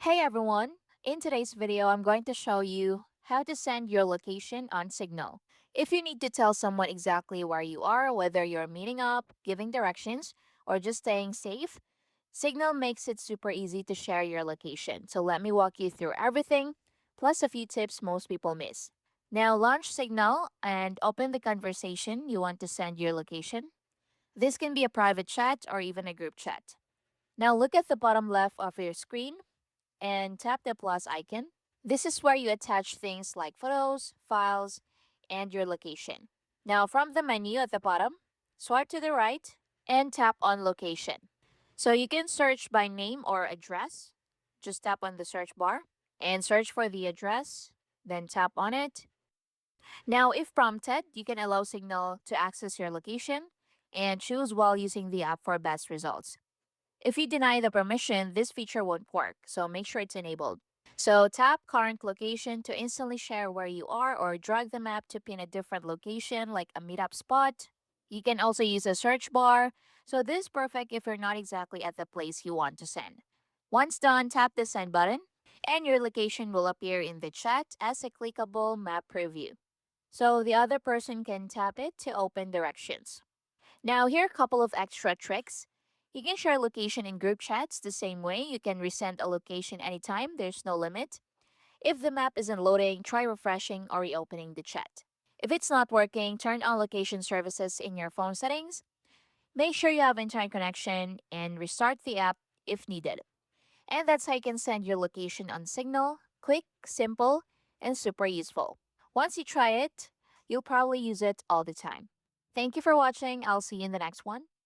Hey everyone! In today's video, I'm going to show you how to send your location on Signal. If you need to tell someone exactly where you are, whether you're meeting up, giving directions, or just staying safe, Signal makes it super easy to share your location. So let me walk you through everything, plus a few tips most people miss. Now launch Signal and open the conversation you want to send your location. This can be a private chat or even a group chat. Now look at the bottom left of your screen and tap the plus icon. This is where you attach things like photos, files, and your location. Now, from the menu at the bottom, swipe to the right and tap on location. So you can search by name or address. Just tap on the search bar and search for the address, then tap on it. Now, if prompted, you can allow Signal to access your location and choose while using the app for best results. If you deny the permission, this feature won't work, so make sure it's enabled. So tap current location to instantly share where you are or drag the map to pin a different location like a meetup spot. You can also use a search bar, so this is perfect if you're not exactly at the place you want to send. Once done, tap the send button, and your location will appear in the chat as a clickable map preview. So the other person can tap it to open directions. Now, here are a couple of extra tricks. You can share location in group chats the same way. You can resend a location anytime, there's no limit. If the map isn't loading, try refreshing or reopening the chat. If it's not working, turn on location services in your phone settings. Make sure you have internet connection and restart the app if needed. And that's how you can send your location on Signal. Quick, simple, and super useful. Once you try it, you'll probably use it all the time. Thank you for watching. I'll see you in the next one.